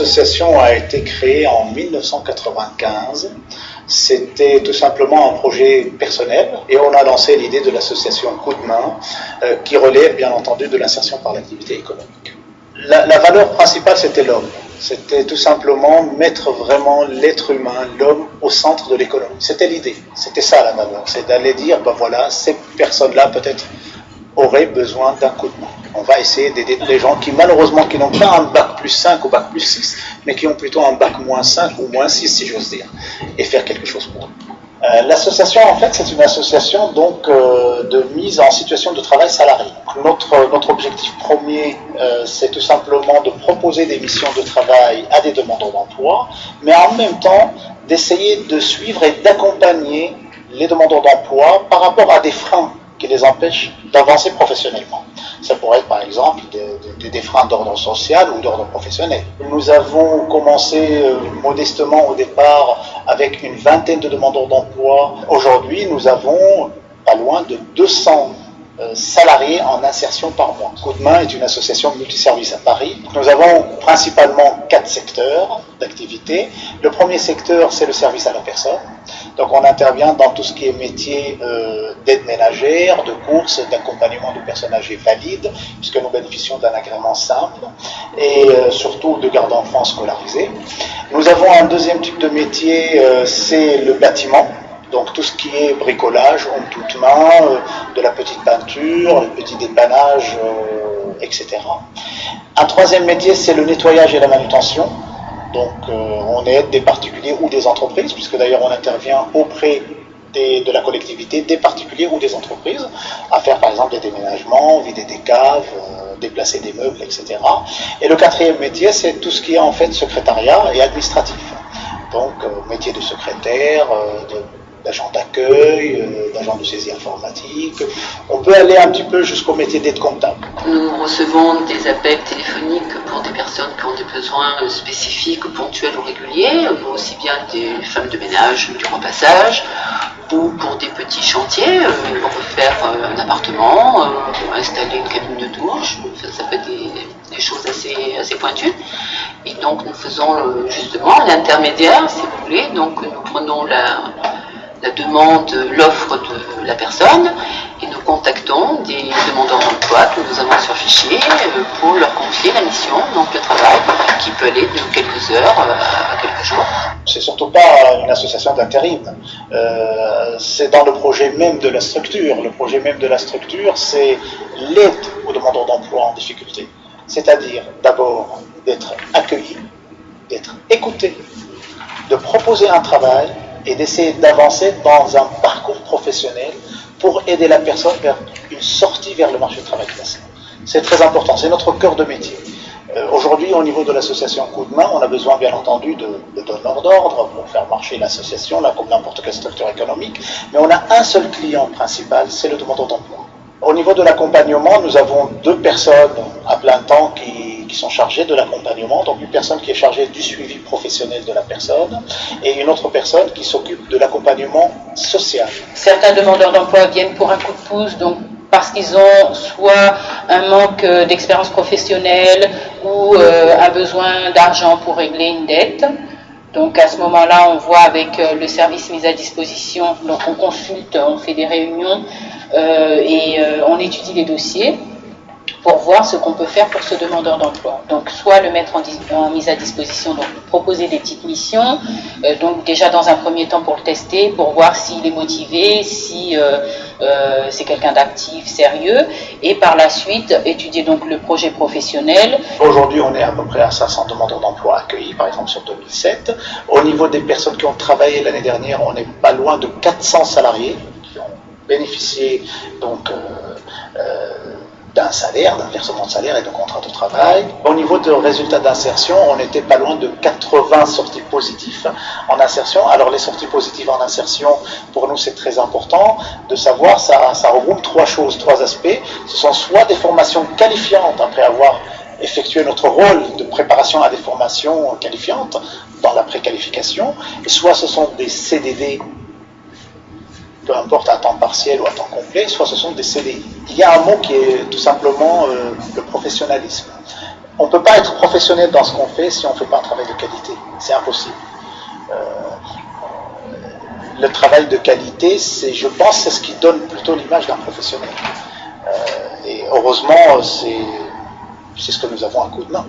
L'association a été créée en 1995. C'était tout simplement un projet personnel et on a lancé l'idée de l'association Coup de main qui relève bien entendu de l'insertion par l'activité économique. La valeur principale, c'était l'homme. C'était tout simplement mettre vraiment l'être humain, l'homme, au centre de l'économie. C'était l'idée, c'était ça la valeur. C'est d'aller dire, ben voilà, ces personnes-là peut-être auraient besoin d'un coup de main. On va essayer d'aider les gens qui malheureusement qui n'ont pas un bac plus 5 ou bac plus 6, mais qui ont plutôt un bac moins 5 ou moins 6 si j'ose dire, et faire quelque chose pour eux. L'association, en fait, c'est une association donc de mise en situation de travail salarié. Notre objectif premier, c'est tout simplement de proposer des missions de travail à des demandeurs d'emploi, mais en même temps d'essayer de suivre et d'accompagner les demandeurs d'emploi par rapport à des freins qui les empêchent d'avancer professionnellement. Ça pourrait être par exemple des freins d'ordre social ou d'ordre professionnel. Nous avons commencé modestement au départ avec une vingtaine de demandeurs d'emploi. Aujourd'hui, nous avons pas loin de 200 salariés en insertion par mois. Coup de main est une association multiservice à Paris. Nous avons principalement 4 secteurs d'activité. Le premier secteur, c'est le service à la personne. Donc on intervient dans tout ce qui est métier d'aide ménagère, de course, d'accompagnement de personnes âgées valides, puisque nous bénéficions d'un agrément simple, et surtout de garde d'enfants scolarisés. Nous avons un deuxième type de métier, c'est le bâtiment. Donc tout ce qui est bricolage, en toute main, de la petite peinture, le petit dépannage, etc. Un troisième métier, c'est le nettoyage et la manutention. Donc on aide des particuliers ou des entreprises, puisque d'ailleurs on intervient auprès de la collectivité, des particuliers ou des entreprises, à faire par exemple des déménagements, vider des caves, déplacer des meubles, etc. Et le quatrième métier, c'est tout ce qui est en fait secrétariat et administratif. Donc métier de secrétaire, d'agent d'accueil, d'agent de saisie informatique. On peut aller un petit peu jusqu'au métier d'aide comptable. Nous recevons des appels téléphoniques pour des personnes qui ont des besoins spécifiques, ponctuels ou réguliers, aussi bien des femmes de ménage, du repassage, ou pour des petits chantiers, refaire un appartement, installer une cabine de douche, ça peut être des choses assez pointues. Et donc nous faisons justement l'intermédiaire, si vous voulez, donc nous prenons la demande, l'offre de la personne et nous contactons des demandeurs d'emploi que nous avons sur fichier pour leur confier la mission, donc le travail qui peut aller de quelques heures à quelques jours. C'est surtout pas une association d'intérim, c'est dans le projet même de la structure. Le projet même de la structure, c'est l'aide aux demandeurs d'emploi en difficulté. C'est-à-dire d'abord d'être accueilli, d'être écouté, de proposer un travail et d'essayer d'avancer dans un parcours professionnel pour aider la personne vers une sortie vers le marché du travail classique. C'est très important, c'est notre cœur de métier. Aujourd'hui, au niveau de l'association Coup de main, on a besoin bien entendu de donneurs d'ordre pour faire marcher l'association, là comme n'importe quelle structure économique, mais on a un seul client principal, c'est le demandeur d'emploi. Au niveau de l'accompagnement, nous avons 2 personnes à plein temps qui sont chargées de l'accompagnement, donc une personne qui est chargée du suivi professionnel de la personne et une autre personne qui s'occupe de l'accompagnement social. Certains demandeurs d'emploi viennent pour un coup de pouce, donc parce qu'ils ont soit un manque d'expérience professionnelle ou un besoin d'argent pour régler une dette. Donc à ce moment-là, on voit avec le service mis à disposition, donc on consulte, on fait des réunions et on étudie les dossiers pour voir ce qu'on peut faire pour ce demandeur d'emploi. Donc soit le mettre en mise à disposition, donc proposer des petites missions, donc déjà dans un premier temps pour le tester, pour voir s'il est motivé, si c'est quelqu'un d'actif, sérieux, et par la suite étudier donc le projet professionnel. Aujourd'hui, on est à peu près à 500 demandeurs d'emploi accueillis, par exemple sur 2007. Au niveau des personnes qui ont travaillé l'année dernière, on est pas loin de 400 salariés qui ont bénéficié donc d'un salaire, d'un versement de salaire et de contrat de travail. Au niveau de résultats d'insertion, on était pas loin de 80 sorties positives en insertion. Alors les sorties positives en insertion, pour nous c'est très important de savoir, ça regroupe 3 choses, 3 aspects. Ce sont soit des formations qualifiantes après avoir effectué notre rôle de préparation à des formations qualifiantes dans la préqualification, et soit ce sont des CDD, peu importe à temps partiel ou à temps complet, soit ce sont des CDI. Il y a un mot qui est tout simplement le professionnalisme. On ne peut pas être professionnel dans ce qu'on fait si on ne fait pas un travail de qualité. C'est impossible. Le travail de qualité, je pense, c'est ce qui donne plutôt l'image d'un professionnel. Et heureusement, c'est ce que nous avons à Coup de Main.